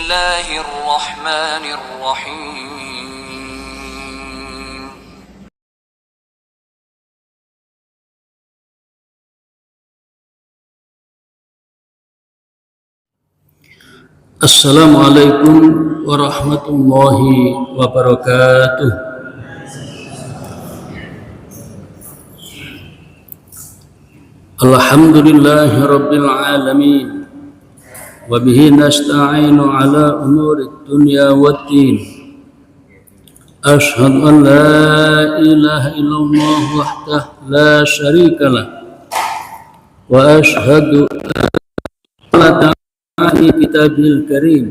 الله الرحمن الرحيم. Assalamualaikum warahmatullahi wabarakatuh. Alhamdulillahi rabbil alamin. Wa bihi nasta'inu ala umuri dunya waddin. Ashhadu an la ilaha illallah wahdahu la syarika lah. Wa ashhadu anna في كتابه الكريم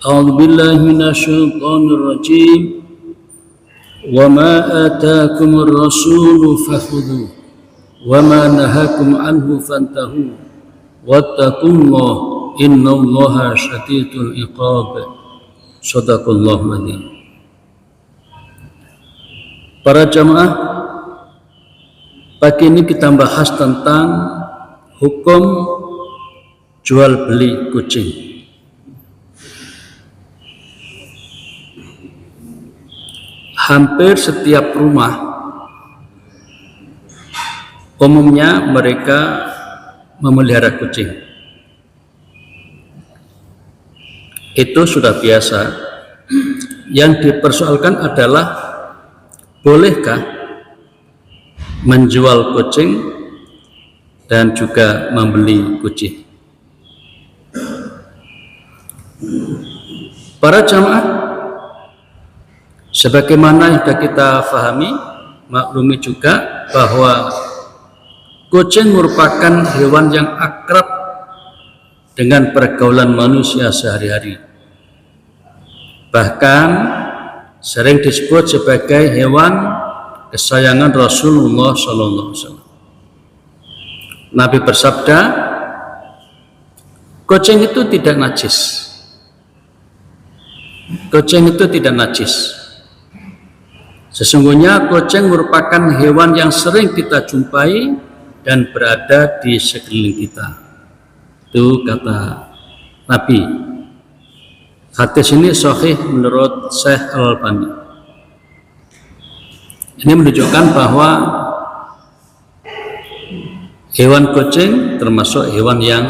أعوذ بالله من الشيطان الرجيم وما آتاكم الرسول فخذوه وما نهاكم عنه فانتهوا واتقوا الله إن الله شديد العقاب صدق الله العظيم. Para jamaah, pagi ini kita bahas tentang hukum jual beli kucing. Hampir setiap rumah umumnya mereka memelihara kucing. Itu sudah biasa. Yang dipersoalkan adalah bolehkah menjual kucing dan juga membeli kucing. Para jamaah, sebagaimana yang sudah kita fahami, maklumi juga bahwa kucing merupakan hewan yang akrab dengan pergaulan manusia sehari-hari. Bahkan sering disebut sebagai hewan kesayangan Rasulullah SAW. Nabi bersabda, kucing itu tidak najis. Kucing itu tidak najis. Sesungguhnya kucing merupakan hewan yang sering kita jumpai dan berada di sekeliling kita. Itu kata Nabi. Hadis ini sahih menurut Syekh Al-Albani. Ini menunjukkan bahwa hewan kucing termasuk hewan yang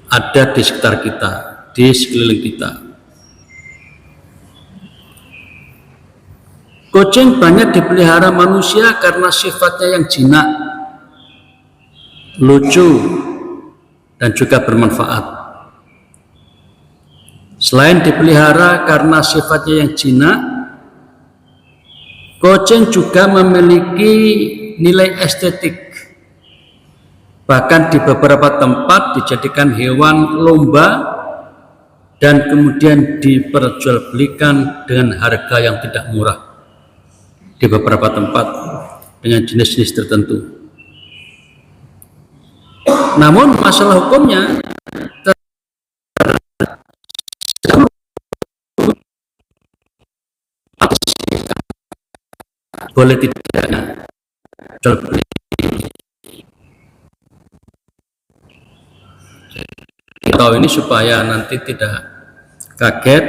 ada di sekitar kita, di sekeliling kita. Kucing banyak dipelihara manusia karena sifatnya yang jinak, lucu, dan juga bermanfaat. Selain dipelihara karena sifatnya yang jinak, kucing juga memiliki nilai estetik. Bahkan di beberapa tempat dijadikan hewan lomba dan kemudian diperjualbelikan dengan harga yang tidak murah di beberapa tempat dengan jenis-jenis tertentu. Namun masalah hukumnya boleh tidaknya jual beli. Tahu ini supaya nanti tidak kaget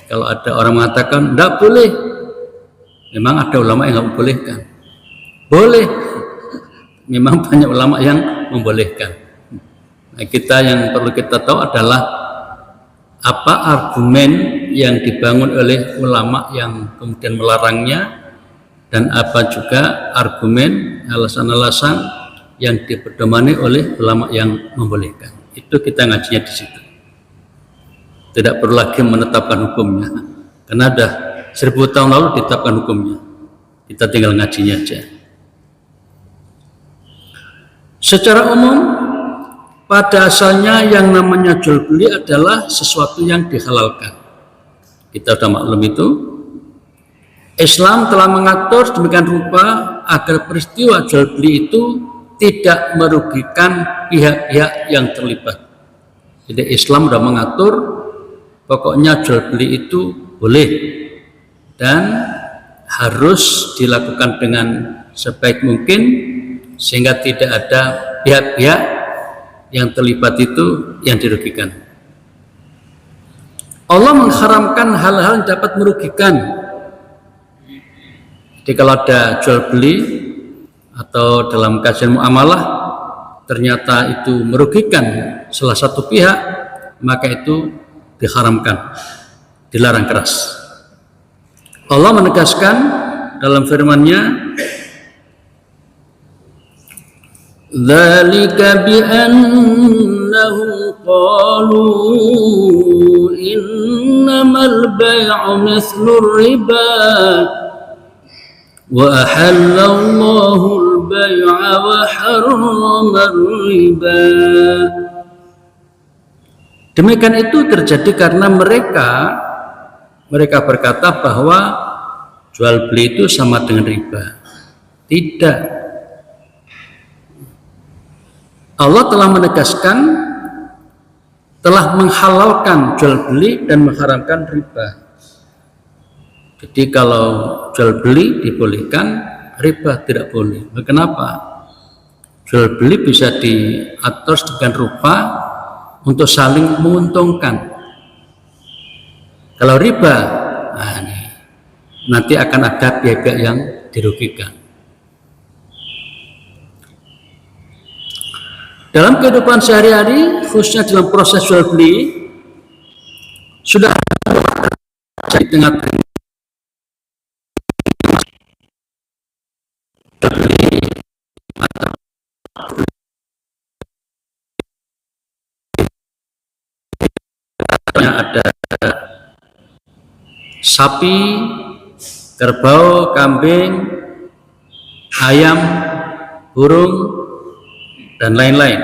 kalau ada orang mengatakan tidak boleh. Memang ada ulama yang nggak membolehkan. Boleh. Memang banyak ulama yang membolehkan. Nah, kita yang perlu kita tahu adalah apa argumen yang dibangun oleh ulama yang kemudian melarangnya, dan apa juga argumen alasan-alasan yang dipedomani oleh ulama yang membolehkan. Itu kita ngajinya di situ. Tidak perlu lagi menetapkan hukumnya, karena ada 1000 tahun lalu ditetapkan hukumnya. Kita tinggal ngajinya aja. Secara umum, pada asalnya yang namanya jual beli adalah sesuatu yang dihalalkan. Kita sudah maklum itu. Islam telah mengatur demikian rupa agar peristiwa jual beli itu tidak merugikan pihak-pihak yang terlibat. Jadi Islam sudah mengatur pokoknya jual beli itu boleh dan harus dilakukan dengan sebaik mungkin sehingga tidak ada pihak-pihak yang terlibat itu yang dirugikan. Allah mengharamkan hal-hal yang dapat merugikan. Jadi kalau ada jual beli atau dalam kajian muamalah ternyata itu merugikan salah satu pihak, maka itu diharamkan, dilarang keras. Allah menegaskan dalam firman-Nya, "Dzalika bi annahum qalu innamal bai'u mithlur riba wa ahallallahu al-bai'a wa harrama riba." Demikian itu terjadi karena mereka berkata bahwa jual beli itu sama dengan riba. Tidak. Allah telah menegaskan, telah menghalalkan jual beli dan mengharamkan riba. Jadi kalau jual beli dibolehkan, riba tidak boleh. Kenapa? Jual beli bisa diatur dengan rupa untuk saling menguntungkan. Kalau riba, nanti akan ada pihak yang dirugikan. Dalam kehidupan sehari-hari, khususnya dalam proses jual beli, sudah di tengah-tengah ada sapi, kerbau, kambing, ayam, burung, dan lain-lain.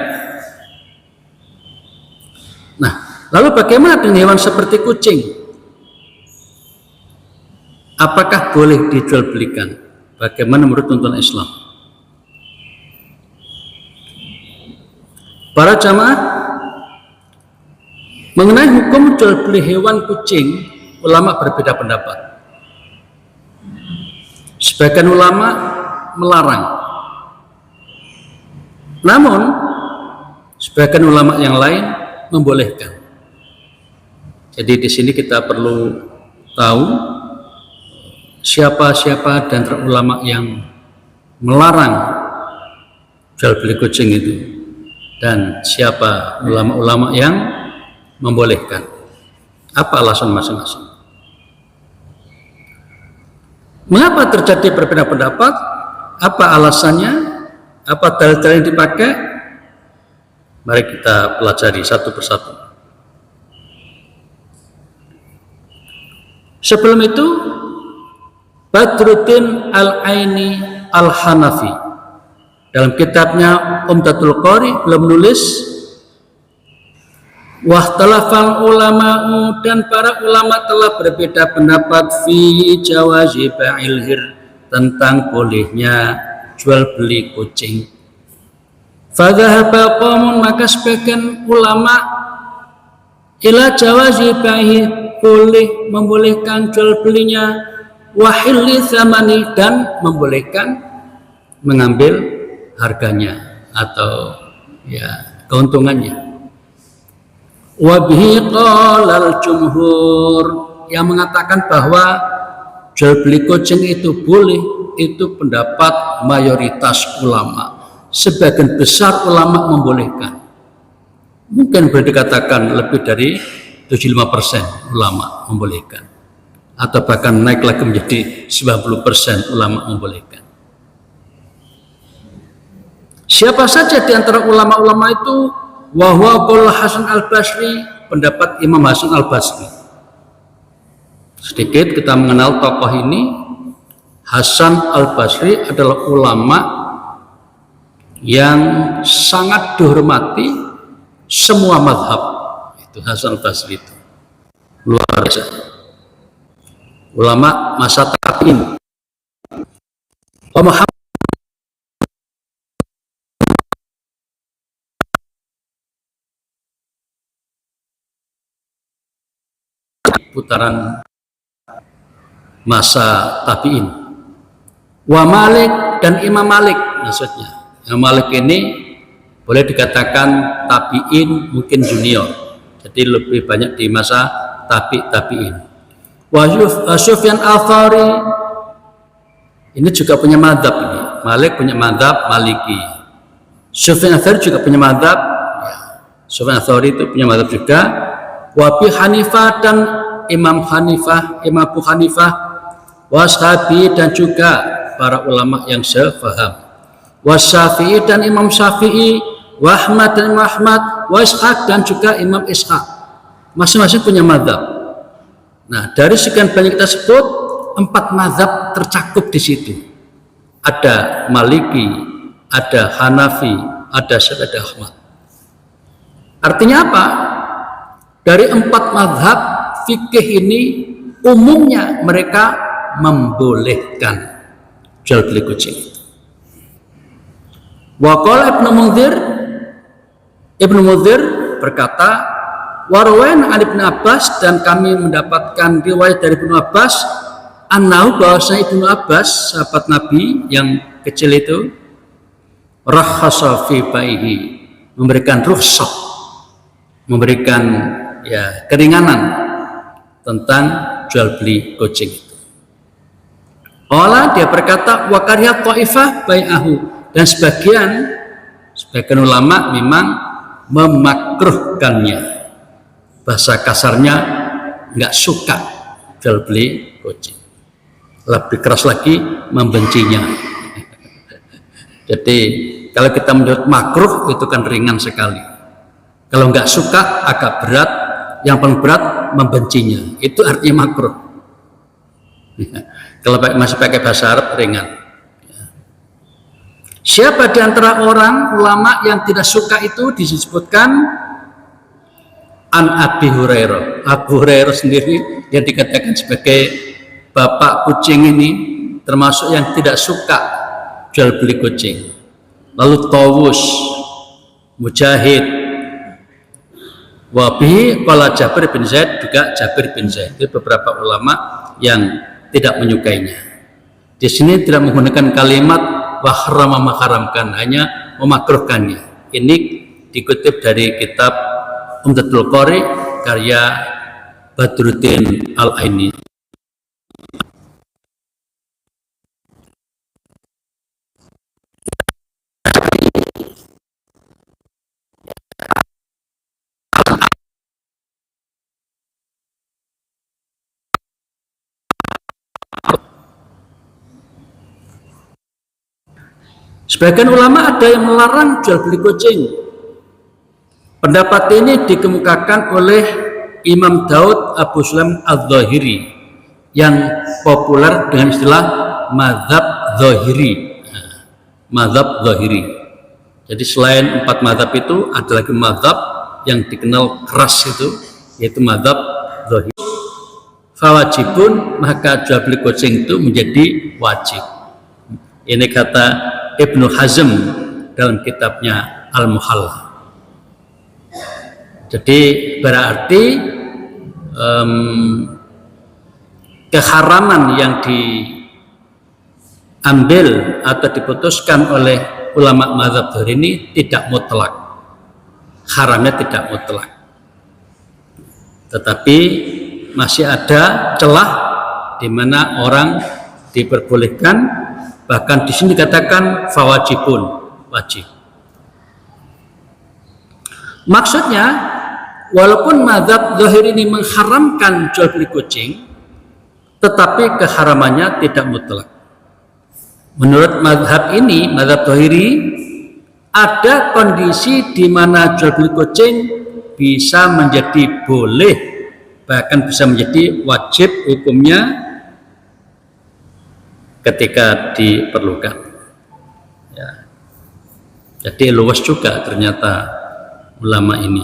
Nah, lalu bagaimana dengan hewan seperti kucing? Apakah boleh dijual belikan? Bagaimana menurut tuntunan Islam? Para jamaah, mengenai hukum jual beli hewan kucing, ulama berbeda pendapat. Sebagian ulama melarang, namun sebagian ulama yang lain membolehkan. Jadi di sini kita perlu tahu siapa-siapa dan ulama yang melarang jual beli kucing itu, dan siapa ulama-ulama yang membolehkan. Apa alasan masing-masing? Mengapa terjadi perbedaan pendapat? Apa alasannya? Apa dalil-dalil yang dipakai? Mari kita pelajari satu persatu. Sebelum itu, Badruddin Al-Aini Al-Hanafi dalam kitabnya Umdatul Qari beliau menulis, wahtalafal ulama'u, dan para ulama telah berbeda pendapat fi jawazi ba'il hir, tentang bolehnya jual beli kucing. Fadhahaba qaumun, maka sebagian ulama ila jawazi ba'il, boleh membolehkan jual belinya, wahilli thamani, dan membolehkan mengambil harganya atau keuntungannya. Wabihi qalal jumhur, yang mengatakan bahwa jual beli kucing itu boleh, itu pendapat mayoritas ulama. Sebagian besar ulama membolehkan. Mungkin boleh dikatakan lebih dari 75% ulama membolehkan, atau bahkan naik lagi menjadi 90% ulama membolehkan. Siapa saja di antara ulama-ulama itu? Wahwa qaul Hasan Al-Basri, pendapat Imam Hasan Al-Basri. Sedikit kita mengenal tokoh ini. Hasan Al-Basri adalah ulama yang sangat dihormati semua mazhab. Itu Hasan Al-Basri itu luar biasa. Ulama masa tabi'in. Muhammad putaran masa tabi'in. Wa Malik, dan Imam Malik maksudnya. Imam Malik ini boleh dikatakan tabi'in mungkin junior. Jadi lebih banyak di masa tabi'in. Sufyan Al-Thawri ini juga punya mazhab ini. Malik punya mazhab Maliki. Sufyan Al-Thawri juga punya mazhab. Sufyan Al-Thawri itu punya mazhab juga. Wa Abi Hanifah dan Imam Abu Hanifah, Washabi dan juga para ulama yang sefaham. Wasyafi'i dan Imam Syafi'i, wa Ahmad dan Imam Ahmad, wa Ishaq dan juga Imam Ishaq. Masing-masing punya mazhab. Nah, dari sekian banyak kita sebut, 4 mazhab tercakup di situ. Ada Maliki, ada Hanafi, ada Syafi'i, ada Ahmad. Artinya apa? Dari 4 mazhab fikih ini umumnya mereka membolehkan jual beli kucing. Wa qala Ibnu Mundhir berkata, Warwain an Ibnu Abbas, dan kami mendapatkan riwayat dari Ibnu Abbas, annahu, bahwasanya Ibnu Abbas sahabat Nabi yang kecil itu, rakhasa fi baihi, memberikan rukhsah, memberikan keringanan tentang jual beli kucing itu. Allah dia berkata wa karya ta'ifah bai'ahu, dan sebagian ulama memang memakruhkannya. Bahasa kasarnya nggak suka jual beli kucing. Lebih keras lagi membencinya. Jadi kalau kita menurut makruh itu kan ringan sekali. Kalau nggak suka agak berat. Yang paling berat membencinya. Itu artinya makruh. Kalau masih pakai bahasa Arab ringan. Siapa di antara orang ulama yang tidak suka itu disebutkan An Abi Hurairah. Abu Hurairah sendiri yang dikatakan sebagai bapak kucing ini termasuk yang tidak suka jual beli kucing. Lalu Tawus, Mujahid, Wabi, qala Jabir bin Zaid, juga Jabir bin Zaid. Itu beberapa ulama yang tidak menyukainya. Di sini tidak menggunakan kalimat wahrama mengharamkan, hanya memakruhkannya. Ini dikutip dari kitab Umdatul Qari karya Badruddin Al-Aini. Sebagian ulama ada yang melarang jual beli kucing. Pendapat ini dikemukakan oleh Imam Daud Abu Sulaim Al-Zahiri yang populer dengan istilah mazhab Zahiri. Mazhab Zahiri. Jadi selain 4 mazhab itu ada lagi mazhab yang dikenal keras itu, yaitu mazhab Zahiri. Fawajibun, maka jual beli kucing itu menjadi wajib. Ini kata Ibnu Hazm dalam kitabnya Al-Muhalla. Jadi berarti keharaman yang diambil atau diputuskan oleh ulama mazhab Zahiri ini tidak mutlak. Haramnya tidak mutlak. Tetapi masih ada celah di mana orang diperbolehkan, bahkan di sini dikatakan fawajibun, wajib. Maksudnya, walaupun mazhab Zahiri ini mengharamkan jual beli kucing, tetapi keharamannya tidak mutlak. Menurut mazhab ini, mazhab Zahiri, ada kondisi di mana jual beli kucing bisa menjadi boleh, bahkan bisa menjadi wajib hukumnya ketika diperlukan. Ya. Jadi luas juga ternyata ulama ini.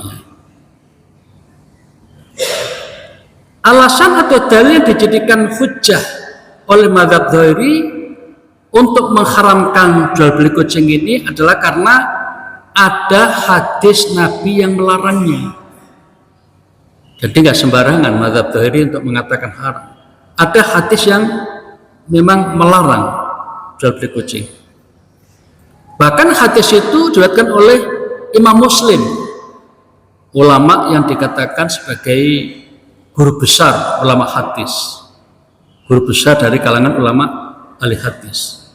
Alasan atau dalil yang dijadikan hujjah oleh mazhab Zahiri untuk mengharamkan jual beli kucing ini adalah karena ada hadis Nabi yang melarangnya. Jadi nggak sembarangan mazhab Zahiri untuk mengatakan haram. Ada hadis yang memang melarang jual beli kucing. Bahkan hadis itu diriwayatkan oleh Imam Muslim, ulama yang dikatakan sebagai guru besar ulama hadis, guru besar dari kalangan ulama ahli hadis.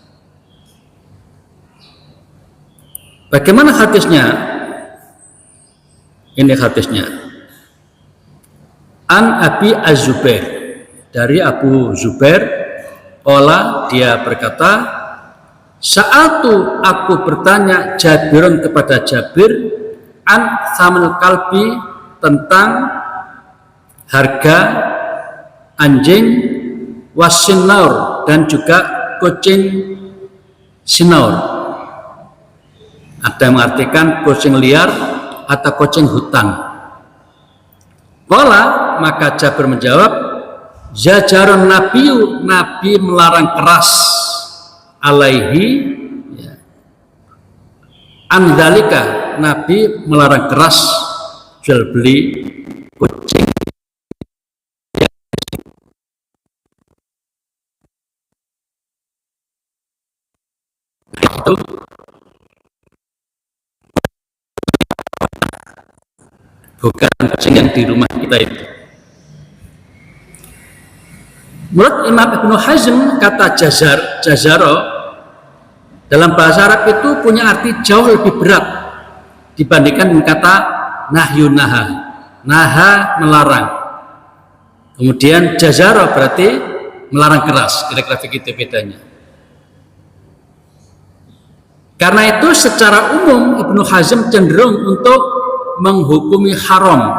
Bagaimana hadisnya? Ini hadisnya. An Abi Az-Zubair, dari Abu Zubair, qala, dia berkata, sa'atu, aku bertanya Jabirun kepada Jabir, an tsamanul kalbi, tentang harga anjing, wasinaur, dan juga kucing sinaur. Ada yang mengartikan kucing liar atau kucing hutan. Qala, maka Jabir menjawab, zajarun nabiyu, Nabi melarang keras, alaihi, ya, andzalika, Nabi melarang keras jual beli kucing. Itu bukan kucing yang di rumah kita itu. Menurut Imam Ibnu Hazm, kata jazaro dalam bahasa Arab itu punya arti jauh lebih berat dibandingkan dengan kata nahyun naha melarang. Kemudian jazaro berarti melarang keras, kira-kira begitu bedanya. Karena itu secara umum Ibnu Hazm cenderung untuk menghukumi haram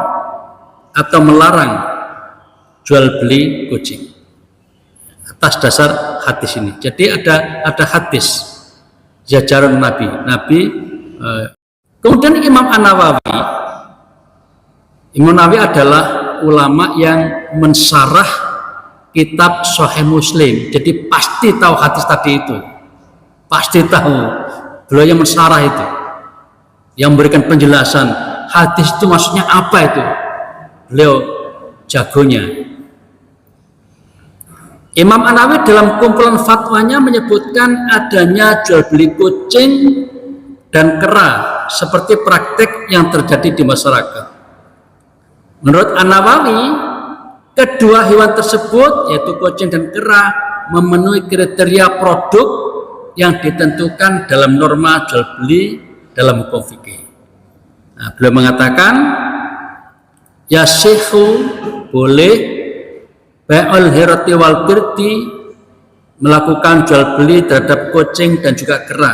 atau melarang jual beli kucing atas dasar hadis ini. Jadi ada hadis zajarun Nabi. Kemudian Imam An-Nawawi adalah ulama yang mensyarah kitab Sahih Muslim. Jadi pasti tahu hadis tadi itu, pasti tahu. Beliau yang mensyarah itu, yang memberikan penjelasan hadis itu maksudnya apa itu, beliau jagonya. Imam An-Nawawi dalam kumpulan fatwanya menyebutkan adanya jual beli kucing dan kera seperti praktek yang terjadi di masyarakat. Menurut An-Nawawi, kedua hewan tersebut, yaitu kucing dan kera, memenuhi kriteria produk yang ditentukan dalam norma jual beli dalam hukum fikih. Nah, beliau mengatakan, ya syekhu, boleh bai'ul hirati wal qirti, melakukan jual beli terhadap kucing dan juga kera,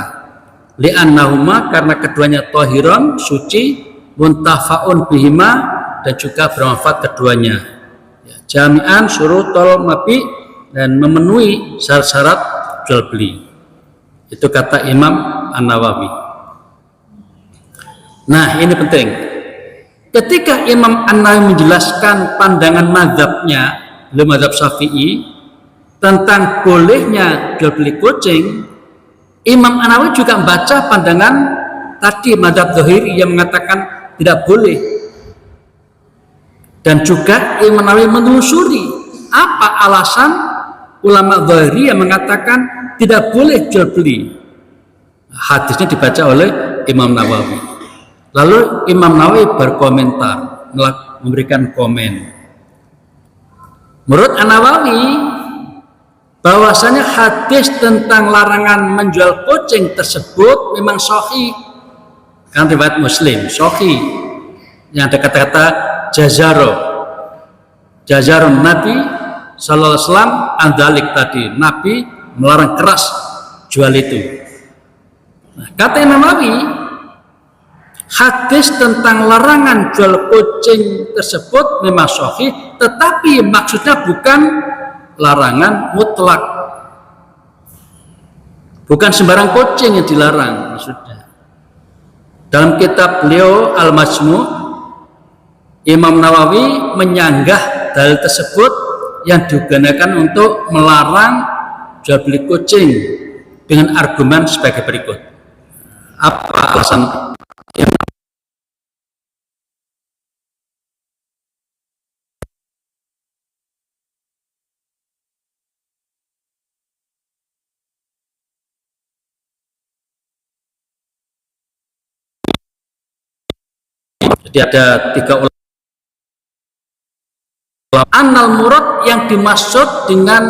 li'annahuma, karena keduanya tahiran, suci, muntafa'un bihima, dan juga bermanfaat keduanya, ya, jami'an syurutul mabi, dan memenuhi syarat-syarat jual beli. Itu kata Imam An-Nawawi. Nah, ini penting. Ketika Imam An-Nawawi menjelaskan pandangan mazhabnya, beliau mazhab Syafi'i, tentang bolehnya jual beli kucing, Imam An-Nawawi juga membaca pandangan tadi mazhab Zahiri yang mengatakan tidak boleh. Dan juga Imam An-Nawawi menelusuri apa alasan ulama Zahiri yang mengatakan tidak boleh jual beli. Hadisnya dibaca oleh Imam Nawawi. Lalu Imam Nawawi berkomentar, memberikan komen. Menurut An-Nawawi, bahwasanya hadis tentang larangan menjual kucing tersebut memang sahih. Kan riwayat Muslim, sahih. Yang ada kata-kata jazarun Nabi sallallahu alaihi wasallam andalik tadi, Nabi melarang keras jual itu. Nah, kata Imam Nawawi, hadis tentang larangan jual kucing tersebut memang sahih, tetapi maksudnya bukan larangan mutlak, bukan sembarang kucing yang dilarang maksudnya. Dalam kitab beliau Al-Majmu', Imam Nawawi menyanggah dalil tersebut yang digunakan untuk melarang jual beli kucing dengan argumen sebagai berikut. Apa alasan yang jadi ada tiga ulama Annal murad yang dimaksud dengan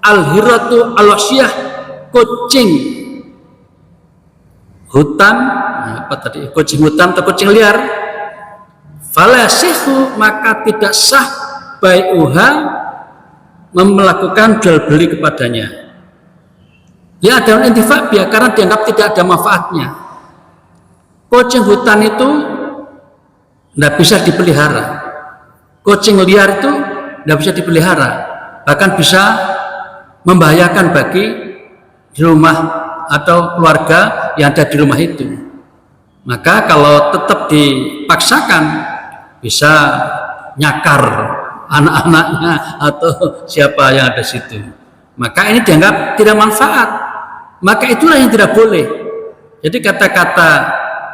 al-hiratu al-wasiyah, kucing hutan, apa tadi, kucing hutan atau kucing liar, fala yasihu, maka tidak sah bai'uha, melakukan jual beli kepadanya. Ya ada intifa biar karena dianggap tidak ada manfaatnya. Kucing hutan itu tidak bisa dipelihara, kucing liar itu tidak bisa dipelihara, bahkan bisa membahayakan bagi rumah atau keluarga yang ada di rumah itu. Maka kalau tetap dipaksakan bisa nyakar anak-anaknya atau siapa yang ada situ. Maka ini dianggap tidak manfaat. Maka itulah yang tidak boleh. Jadi kata-kata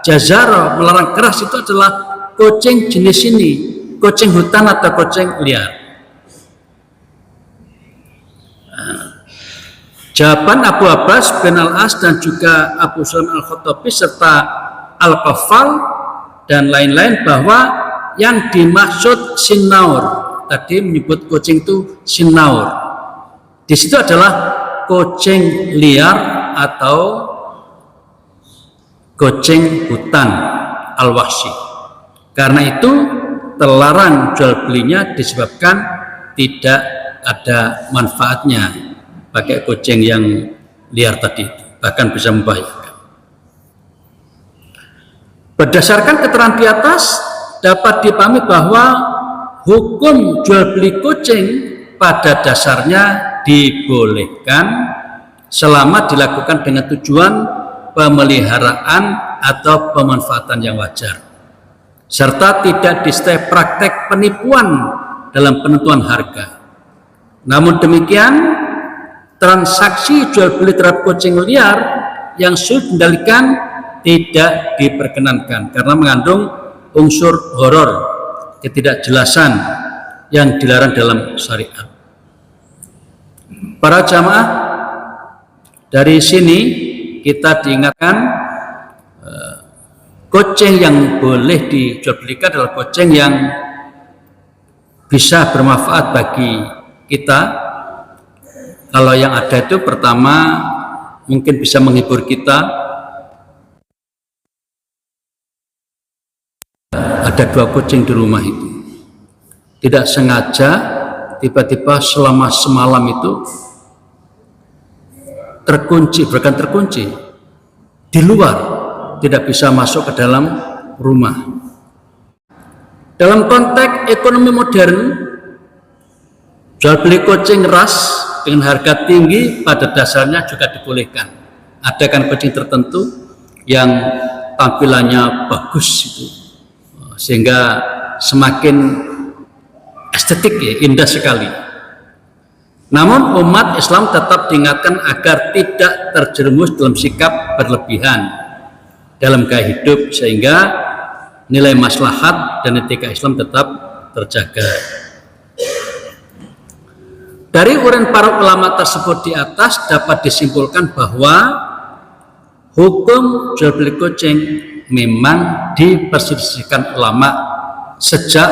jazaro, melarang keras, itu adalah kucing jenis ini, kucing hutan atau kucing liar. Jawaban Abu Abbas bin Al-As dan juga Abu Sulaiman Al-Khattabi serta Al-Qaffal dan lain-lain bahwa yang dimaksud sinaur, tadi menyebut kucing itu sinaur, di situ adalah kucing liar atau kucing hutan al-wahsi. Karena itu terlarang jual belinya disebabkan tidak ada manfaatnya pakai kucing yang liar tadi, bahkan bisa membahayakan. Berdasarkan keterangan di atas dapat dipahami bahwa hukum jual beli kucing pada dasarnya dibolehkan selama dilakukan dengan tujuan pemeliharaan atau pemanfaatan yang wajar, serta tidak disertai praktek penipuan dalam penentuan harga. Namun demikian, transaksi jual beli terhadap kucing liar yang sulit dikendalikan tidak diperkenankan karena mengandung unsur horor, ketidakjelasan yang dilarang dalam syariat. Para jamaah, dari sini kita diingatkan kucing yang boleh dijual belikan adalah kucing yang bisa bermanfaat bagi kita. Kalau yang ada itu pertama mungkin bisa menghibur kita. Ada 2 kucing di rumah itu, tidak sengaja tiba-tiba selama semalam itu terkunci, bahkan terkunci di luar, tidak bisa masuk ke dalam rumah. Dalam konteks ekonomi modern, jual beli kucing ras dengan harga tinggi pada dasarnya juga dibolehkan. Ada kan kucing tertentu yang tampilannya bagus itu, sehingga semakin estetik ya, indah sekali. Namun umat Islam tetap diingatkan agar tidak terjerumus dalam sikap berlebihan dalam gaya hidup sehingga nilai maslahat dan etika Islam tetap terjaga. Dari uraian para ulama tersebut di atas dapat disimpulkan bahwa hukum jual beli kucing memang diperselisihkan ulama sejak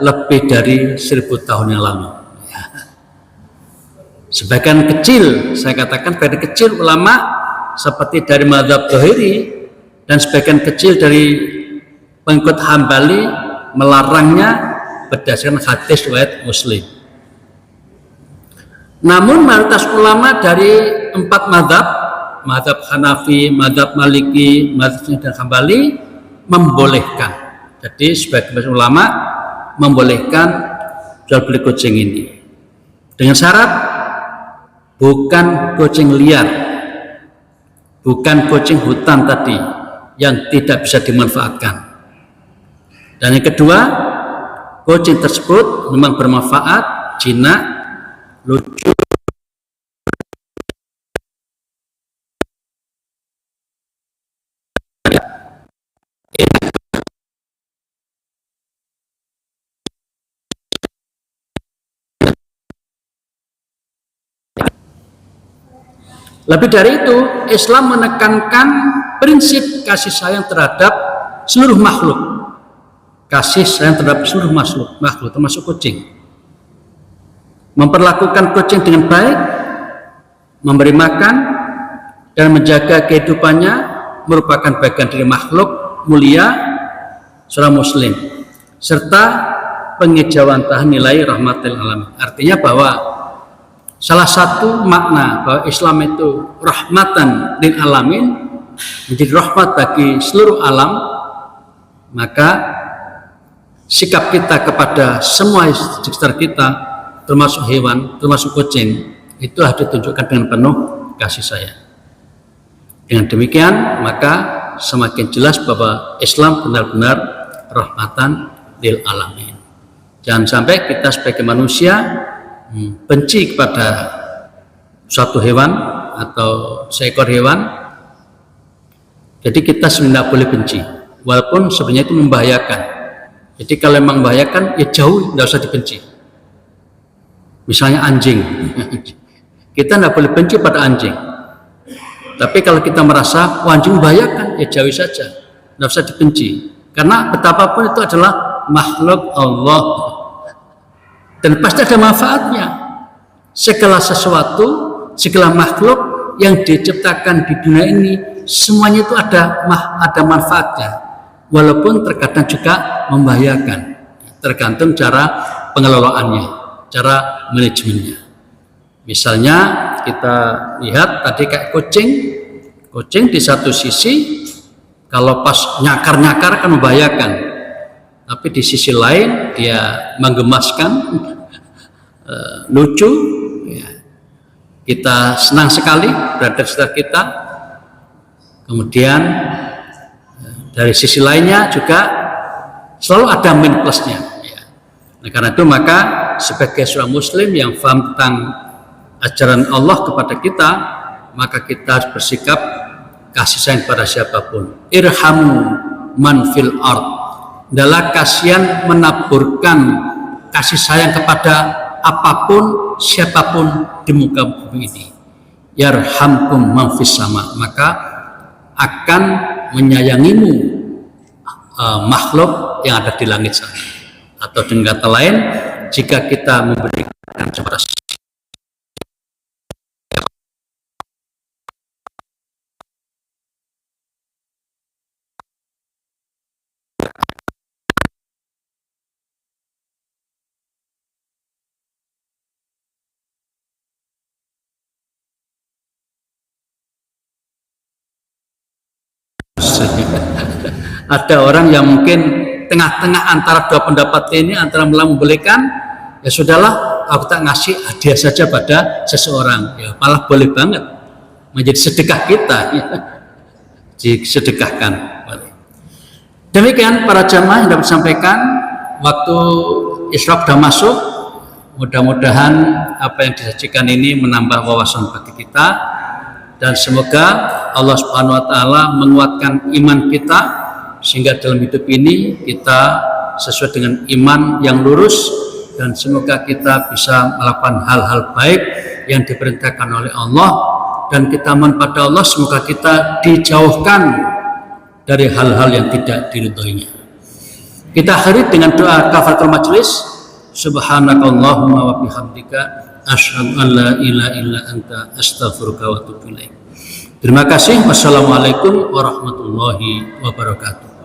lebih dari 1000 tahun yang lalu. Sebagian kecil, saya katakan sebagian kecil ulama seperti dari mazhab Zahiri dan sebagian kecil dari pengikut Hambali melarangnya berdasarkan hadis riwayat Muslim. Namun mayoritas ulama dari 4 mazhab, mazhab Hanafi, mazhab Maliki, mazhab dan Hambali membolehkan. Jadi sebagian ulama membolehkan jual beli kucing ini dengan syarat bukan kucing liar, bukan kucing hutan tadi yang tidak bisa dimanfaatkan. Dan yang kedua, kucing tersebut memang bermanfaat, jinak, lucu, lebih dari itu, Islam menekankan prinsip kasih sayang terhadap seluruh makhluk. Kasih sayang terhadap seluruh makhluk termasuk kucing. memperlakukan kucing dengan baik, memberi makan dan menjaga kehidupannya merupakan bagian dari makhluk mulia seorang muslim, serta pengejawantahan nilai rahmatil alamin. Artinya bahwa salah satu makna bahwa Islam itu rahmatan lil alamin, menjadi rahmat bagi seluruh alam, maka sikap kita kepada semua di sekitar kita, termasuk hewan, termasuk kucing, itu harus ditunjukkan dengan penuh kasih sayang. Dengan demikian, maka semakin jelas bahwa Islam benar-benar rahmatan lil alamin. Jangan sampai kita sebagai manusia benci kepada suatu hewan atau seekor hewan. Jadi kita sebenarnya boleh benci, walaupun sebenarnya itu membahayakan. Jadi kalau memang membahayakan, ya jauh, tidak usah dibenci. Misalnya anjing, kita tidak boleh benci pada anjing. Tapi kalau kita merasa anjing membahayakan, ya jauhi saja, tidak usah dibenci. Karena betapapun itu adalah makhluk Allah, dan pasti ada manfaatnya. Segala sesuatu, segala makhluk yang diciptakan di dunia ini, semuanya itu ada manfaatnya, walaupun terkadang juga membahayakan, tergantung cara pengelolaannya, cara manajemennya. Misalnya kita lihat tadi kayak kucing di satu sisi kalau pas nyakar kan membahayakan, tapi di sisi lain dia menggemaskan, lucu, ya. Kita senang sekali berada di sekitar kita. Kemudian dari sisi lainnya juga selalu ada min plusnya, ya. Nah, karena itu maka sebagai seorang muslim yang paham tentang ajaran Allah kepada kita, maka kita harus bersikap kasih sayang pada siapapun. Irhamu man fil ard, adalah kasihan menaburkan kasih sayang kepada apapun, siapapun di muka bumi ini. Yarhamkum man fis sama, maka akan menyayangimu makhluk yang ada di langit sana. Atau dengan kata lain, jika kita memberikan kepada ada orang yang mungkin tengah-tengah antara dua pendapat ini, antara membolehkan, ya sudahlah, aku tak ngasih hadiah saja pada seseorang, ya malah boleh banget menjadi sedekah kita, ya. Disedekahkan. Demikian para jamaah yang dapat sampaikan, waktu Isyraq sudah masuk. Mudah-mudahan apa yang disajikan ini menambah wawasan bagi kita, dan semoga Allah Subhanahu wa taala menguatkan iman kita sehingga dalam hidup ini kita sesuai dengan iman yang lurus, dan semoga kita bisa melakukan hal-hal baik yang diperintahkan oleh Allah, dan kita mohon pada Allah semoga kita dijauhkan dari hal-hal yang tidak diridhoinya. Kita akhiri dengan doa kafaratul majelis. Subhanakallahumma wa bihamdika asyhadu an la ilaha illa anta astaghfiruka wa atubu ilaik. Terima kasih. Wassalamualaikum warahmatullahi wabarakatuh.